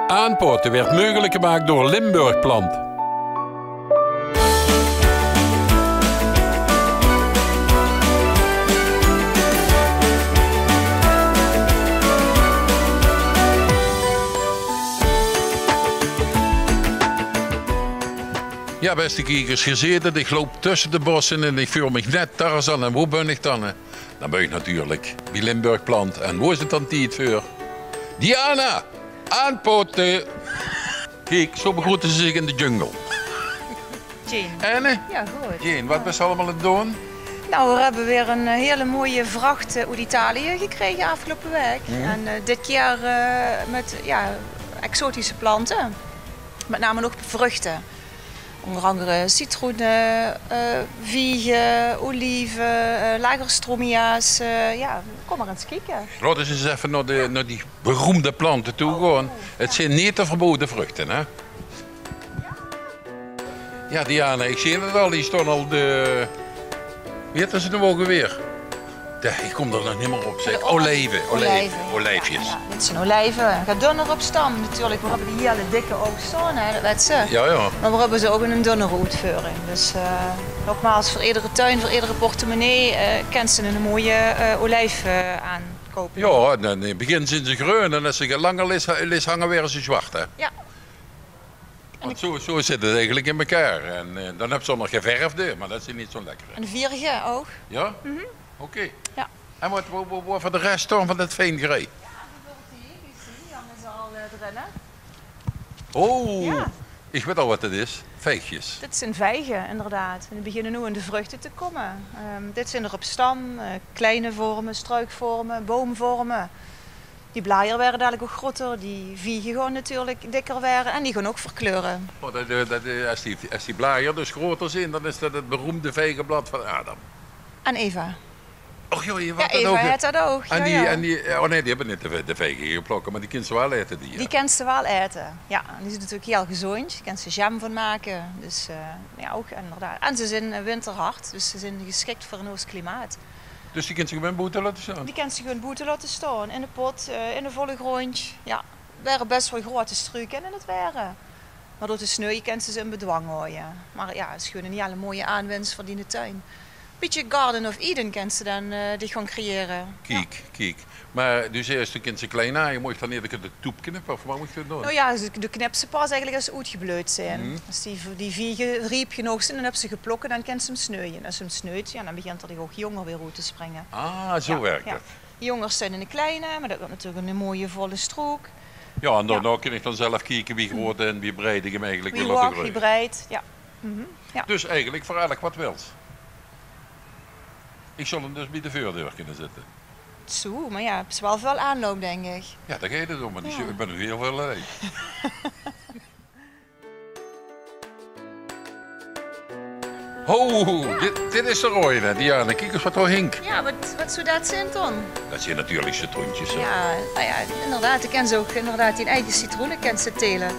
Aanpoten werd mogelijk gemaakt door Limburg Plant. Ja, beste kijkers, gezeten. Ik loop tussen de bossen en ik voel me net Tarzan. En hoe ben ik dan? Dan ben ik natuurlijk bij Limburg Plant. En hoe is het dan tijd voor? Diana, aanpoten. Kijk, zo begroeten ze zich in de jungle. Jane. En? Ja, goed. Jane, wat ben je allemaal aan het doen? Nou, we hebben weer een hele mooie vracht uit Italië gekregen afgelopen week. En dit keer met exotische planten. Met name nog vruchten. Onder andere citroenen, viegen, oliven, lagerstromia's. Kom maar eens kijken. Laten we eens even naar die beroemde planten toe gaan. Het zijn niet de verboden vruchten, hè? Ja, Diana, ik zie het al. Die staan al de... Wie heet ze nou ook weer? Ik kom er nog niet meer op. Zeg. Olijfjes. Ja, dit zijn olijven. Gaat dunner op stam natuurlijk. We hebben die hele dikke oog staan, hè, dat weet ze. Ja. Maar we hebben ze ook in een dunnere uitvoering. Dus nogmaals, voor iedere tuin, voor iedere portemonnee kan ze een mooie olijf aankopen. Ja, dan begint ze in zijn groen en als ze langer is hangen weer ze zwart, hè? Ja. Want zo zit het eigenlijk in elkaar. En dan heb je nog geverfde, maar dat is niet zo lekker. En de vierige ook. Ja? Oké. Ja. En wat voor de rest dan van dat veengerij? Ja, bijvoorbeeld die hangen ze al erin, hè? Oh, Ja. Ik weet al wat het is. Veegjes. Dit zijn vijgen, inderdaad. En die beginnen nu in de vruchten te komen. Dit zijn er op stam, kleine vormen, struikvormen, boomvormen. Die blaaier werden dadelijk ook groter, die viegen gewoon natuurlijk dikker werden en die gaan ook verkleuren. Oh, als die blaaier dus groter zijn, dan is dat het beroemde vegenblad van Adam. En Eva. Och joh, je Ja, wat dat Eva ook. heeft dat ook. En Ja. die hebben niet de vegen geplokken, maar die kunnen ze wel eten. Die kent ze wel eten. Ja, en die is natuurlijk heel gezond. Je kan ze jam van maken. Dus ja, ook inderdaad. En ze zijn winterhard, dus ze zijn geschikt voor een oost-klimaat. Dus die kunnen ze gewoon boeten laten staan? Die kan ze gewoon boeten laten staan. In de pot, in de volle grond. Ja, het waren best wel grote struiken in het waren. Maar door de sneeuw kan ze in bedwang houden. Maar ja, het is gewoon een hele mooie aanwinst voor die tuin. Beetje Garden of Eden kan ze dan die gaan creëren. Kijk. Maar dus eerst een kind ze klein aan, je moet dan eerder de toep knippen, of wat moet je doen? Nou ja, de knip ze pas eigenlijk als ze uitgebleut zijn. Als die viegen riep genoeg zijn en heb ze geplokken, dan kan ze hem sneeuwen. Als ze hem sneeuwt, ja, dan begint er ook jonger weer uit te springen. Ah, zo werkt het. De jongers zijn in de kleine, maar dat wordt natuurlijk een mooie volle strook. Ja, en dan kan ik dan zelf kijken wie groot en wie breed ik hem eigenlijk Wie wil laten hoog, wie groeien. breed, ja. Ja. Dus eigenlijk voor elk wat wils. Ik zal hem dus bij de voordeur kunnen zetten. Zo, maar ja, het is wel veel aanloop, denk ik. Ja, daar gaat het om, maar Ja. ik ben nog heel veel alleen. Oh, dit is de rode, Diana. Kijk eens wat er hink. Ja, wat zou dat zijn dan? Dat zijn natuurlijk citroentjes. Hè. Ja, nou ja, inderdaad. Ik ken ze ook inderdaad die eigen citroenen kan ze telen.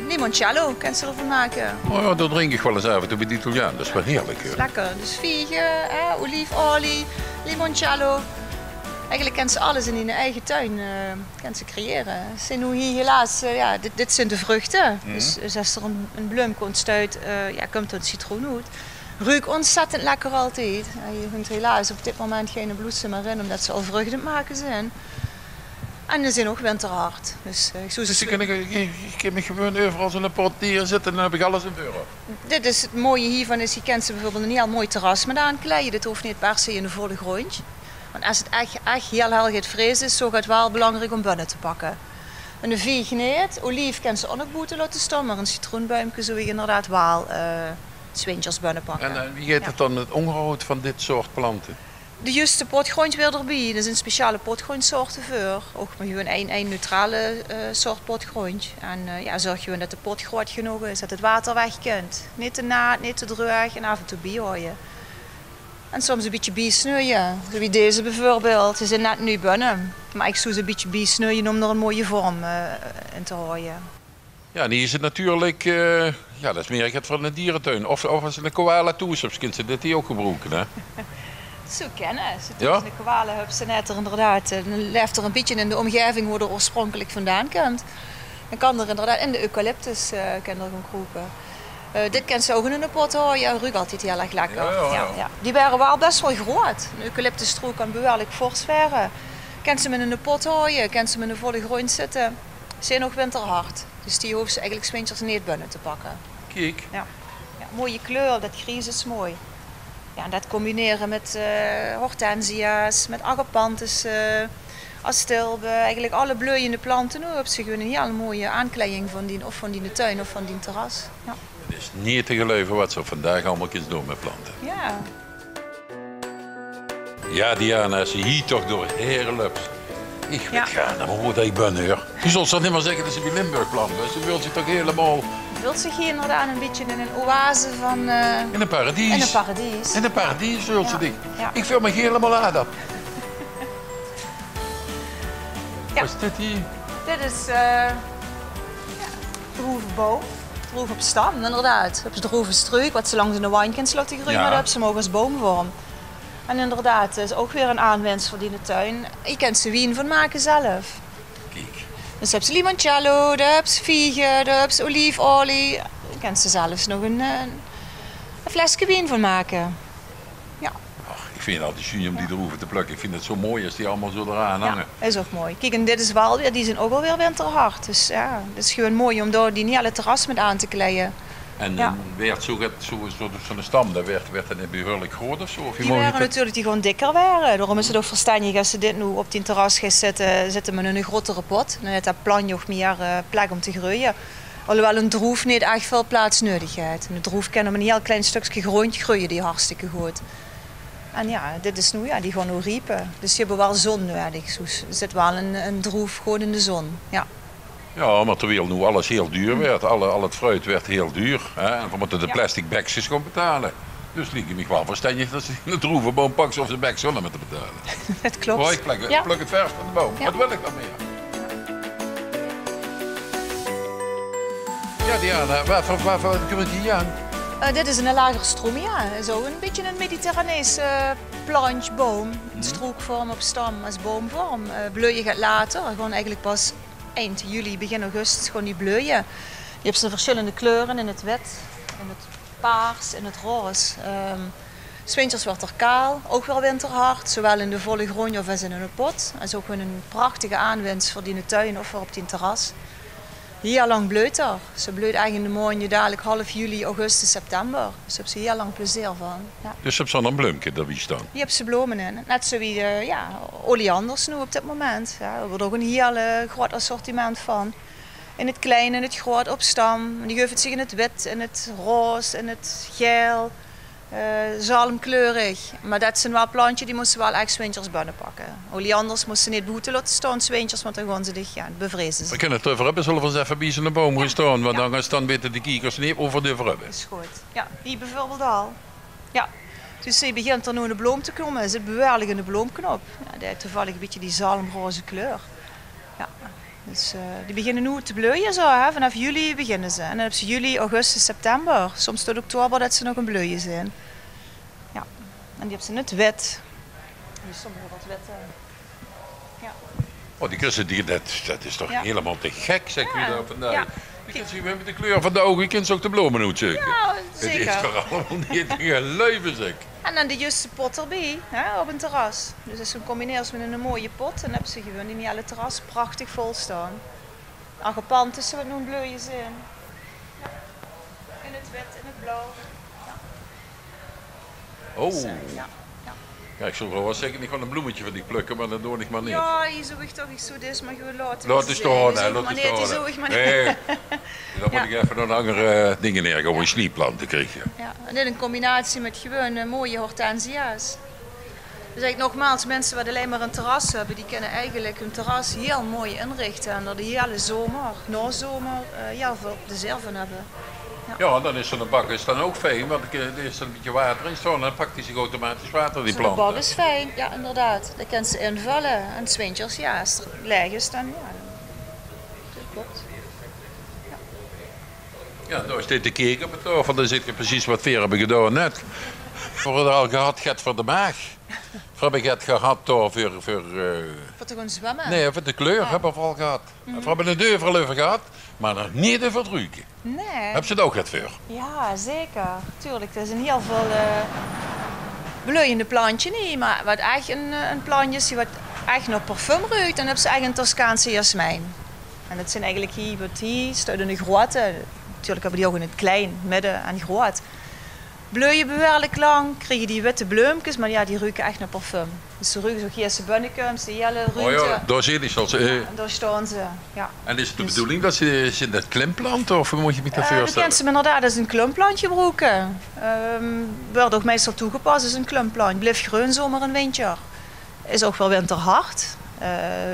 Limoncello kan ze ervan maken. Oh ja, dat drink ik wel eens af en toe bij de Italiaan. Dat is wel heerlijk. Dat is lekker. Dus viegen, oliefolie, limoncello. Eigenlijk kan ze alles in hun eigen tuin kan ze creëren. Ze zijn nu hier helaas, dit zijn de vruchten. Dus als er een bloem komt stuit, komt er een citroen uit. Ruikt ontzettend lekker altijd. Je vindt helaas op dit moment geen bloesem meer in, omdat ze al vruchten aan het maken zijn. En ze zijn ook winterhard. Dus ik kan me gewoon overal in een pot dieren zitten en dan heb ik alles in euro. Dit is het mooie hiervan, is je kent ze bijvoorbeeld een heel mooi terras met aankleien. Dit hoeft niet per se in de volle grond. Want als het echt heel gaat vrezen is, zo gaat het wel belangrijk om binnen te pakken. En de vieg niet, olief kan ze ook nog boeten laten staan, maar een citroenbuimpje zou je inderdaad wel zwintjes binnen pakken. En wie geeft het dan het onderhoud van dit soort planten? De juiste potgrond weer erbij. Er zijn speciale potgrondsoorten voor. Ook maar gewoon een neutrale soort potgrond. En zorg gewoon dat de pot groot genoeg is, dat het water weg kunt. Niet te nat, niet te droog en af en toe bijhooien. En soms een beetje bijsnoeien. Zoals deze bijvoorbeeld. Ze zijn net nu binnen. Maar ik zou ze een beetje bijsnoeien om er een mooie vorm in te houden. Ja, en hier is het natuurlijk, dat is meer het van een dierentuin. Of als een koala toezicht, kunnen ze dit ook gebruiken, hè? Zo kennen ze. Ja? De koala hebben ze net er inderdaad. Dan leeft er een beetje in de omgeving waar er oorspronkelijk vandaan komt. Dan kan er inderdaad in de eucalyptus kan er gaan kroepen. Dit kan ze ook in een pot houden. Ja, ruikt altijd heel erg lekker. Ja. Die waren wel best wel groot. Een eucalyptusstrook kan behoorlijk fors werden. Kan ze met in een pot houden, kan ze met een volle grond zitten. Ze zijn ook winterhard. Dus die hoeven ze eigenlijk 's winters niet binnen te pakken. Kijk. Ja. Mooie kleur, dat gries is mooi. Ja, en dat combineren met hortensia's, met agapanthus, astilbe, eigenlijk alle bloeiende planten. Nu hebben ze gewoon een heel mooie aankleding van die tuin of van die terras. Ja. Het is niet te geloven wat ze vandaag allemaal kunnen doen met planten. Ja. Ja, Diana, ze hier toch door Heerlups. Ik weet gaan, maar hoe ik ben hier. Je zult zo niet maar zeggen dat ze bij Limburg planten. Ze wil zich toch helemaal... Wilt zich hier inderdaad een beetje in een oase van... In een paradies. In een paradies. In een paradies zult ze dich. Ja. Ik voel me helemaal aan dat. Ja. Wat is dit hier? Dit is droevenboom. Droef op stam, inderdaad. Heb je droevenstruik, wat ze langs in de wijn kan laten groeien, maar dat heb ze ook als boomvorm. En inderdaad, het is ook weer een aanwinst voor die tuin. Je kunt ze wien van maken zelf. Kijk. Dus heb ze limoncello, daar heb ze viegen, daar heb ze oliefolie. Je kunt ze zelfs nog een flesje wien van maken. Ja. Ach, ik vind het altijd zin om die droeven te plukken. Ik vind het zo mooi als die allemaal zo eraan hangen. Ja, is ook mooi. Kijk, en dit is wel weer, die zijn ook alweer winterhard. Dus ja, het is gewoon mooi om daar die hele terras met aan te kleien. En werd zo'n stam, dat werd het niet behoorlijk groot of zo? Of die waren natuurlijk die gewoon dikker waren. Daarom is het ook verstandig als ze dit nu op die terras gaan zitten met een grotere pot. Dan heeft dat plantje nog meer plek om te groeien. Alhoewel een droef niet echt veel plaats nodig heeft. Een droef kan op een heel klein stukje grond groeien, die hartstikke goed. En ja, dit is nu, die gaan nu riepen. Dus die hebben wel zon nodig. Dus er zit wel een droef gewoon in de zon. Ja. Ja, maar terwijl nu alles heel duur werd, al het fruit werd heel duur. Hè? En we moeten de plastic bekjes gaan betalen. Dus liep ik me wel verstandig dat ze een droevenboom pakken of ze bek zullen moeten betalen. Dat klopt. Maar ik pluk het verf van de boom. Wat wil ik dan meer? Ja, Diana, waarvoor kun je hier aan? Dit is een lagerstromia. Zo een beetje een mediterranees plantjeboom. Een strookvorm op stam als boomvorm. Bloeien gaat later, gewoon eigenlijk pas eind juli, begin augustus gewoon die bloeien. Je hebt ze verschillende kleuren, in het wit, in het paars, in het roze. 's winters wordt er kaal, ook wel winterhard, zowel in de volle grond of als in een pot. Dat is ook een prachtige aanwinst voor die tuin of voor op die terras. Heel lang bloeit er. Ze bloeit eigenlijk in de maanden dadelijk half juli, augustus, september. Dus daar heb ze heel lang plezier van. Ja. Dus heb zo'n bloemje erbij staan? Je hebt ze bloemen in. Net zoals oleanders nu op dit moment. Ja, er wordt ook een heel groot assortiment van. In het klein, in het groot, op stam. Die geven zich in het wit, in het roze, in het geel. Zalmkleurig. Maar dat zijn wel plantjes die moesten wel echt 's winters binnen pakken. Oleanders moesten niet buiten laten staan 's winters, want dan gaan ze dicht bevrezen. We kunnen het over hebben, zullen we eens even bij zo'n boom gaan staan. Want dan gaan ze dan weten de kiekers niet over de hebben. Dat is goed. Ja, die bijvoorbeeld al. Ja. Dus je begint er nu in de bloem te komen, is het bewaarlijk in de bloemknop. Ja, die heeft toevallig een beetje die zalmroze kleur. Ja. Dus die beginnen nu te bloeien zo, hè? Vanaf juli beginnen ze. En dan hebben ze juli, augustus, september. Soms tot oktober dat ze nog een bloeien zijn. Ja. En die hebben ze in het wit. Die sommige wat wit. Ja. Oh, die kussen, dat is toch helemaal te gek, zeg je daar vandaag. Ja. Je hebt de kleur van de ogen, je kunt ze ook de bloemen uitzoeken. Ja, zeker. Het is toch allemaal niet te geloven, zeg. En dan de juiste pot erbij, hè, op een terras. Dus als je hem combineert met een mooie pot, dan hebben ze gewoon in die hele terras prachtig vol staan. Agapanthus, wat nu een bloeien zijn. Ja. In het wit, in het blauw. Ja. Oh. Dus, ja. Ja, ik zou wel zeggen, ik ga een bloemetje van die plukken, maar dat doe ik maar niet. Ja, hier zoek ik toch iets zo dus, maar gewoon laten. Laat het staan, hè, laat het staan. Die zoek ik maar niet. Nee, dan moet ik even nog andere dingen neer, gewoon een slieplanten krijgen. Ja, en dit in combinatie met gewoon mooie hortensia's. Dus eigenlijk nogmaals, mensen die alleen maar een terras hebben, die kunnen eigenlijk hun terras heel mooi inrichten. En er de hele zomer, na zomer, heel veel plezier van hebben. Ja, dan is zo'n bak dan ook fijn, want er is een beetje water in staan en dan pakt hij zich automatisch water, die planten. Zo'n bak is fijn, ja inderdaad. Dat kan ze invullen. En 's winters, ja, als er leeg is, dan ja. Dat klopt. Ja, nou is dit de keek op het tafel, dan zit je precies wat Veer hebben gedaan net. Voor het al gehad gaat voor de maag. Heb ik het gehad voor... Voor te gaan zwemmen? Nee, voor de kleur hebben we al gehad. We hebben een deur over gehad, maar nog niet de verdruiken. Nee. Heb je het ook het voor? Ja, zeker. Tuurlijk, er zijn heel veel bloeiende plantjes niet, maar wat echt een plantje is die wat echt nog parfum ruikt, dan hebben ze eigenlijk een Toscaanse jasmijn. En dat zijn eigenlijk hier, wat hier staat in de grote. Natuurlijk hebben die ook in het klein, midden en groot. Bloeien beweerlijk lang, krijgen die witte bloempjes, maar ja, die ruiken echt naar parfum. Dus ze ruiken zo Gierse bunnikums, die hele ruimte. Oh ja, daar zie je zoals... En daar staan ze, ja. En is het de bedoeling dat ze dat klimplanten, of hoe moet je me dat Dat voorstellen? kent ze inderdaad als een klumpplantje gebruiken. Wordt ook meestal toegepast als een klumpplantje. Blijft groen zomer en winter. Is ook wel winterhard.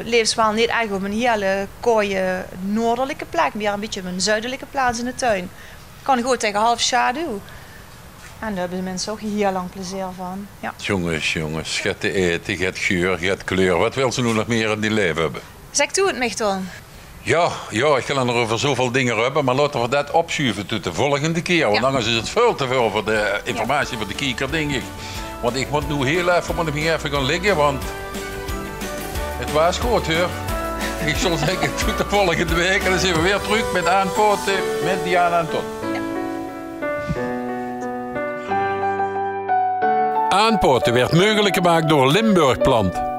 Leeft wel niet echt op een hele kooie noordelijke plek, maar een beetje op een zuidelijke plaats in de tuin. Kan goed tegen half schaduw. En daar hebben de mensen ook heel lang plezier van. Ja. Jongens, je hebt te eten, je hebt geur, je hebt kleur. Wat wil ze nu nog meer in die leven hebben? Zeg toe het, Michtel. Ja, ik kan er over zoveel dingen hebben, maar laten we dat opschuiven tot de volgende keer. Want Ja. anders is het veel te veel voor de informatie voor de kieker, denk ik. Want ik moet nu heel even gaan liggen, want het was goed, hoor. Ik zal zeggen, tot de volgende week. En dan zijn we weer terug met aanpoten met Diana en Ton. Aanpoten werd mogelijk gemaakt door Limburg Plant.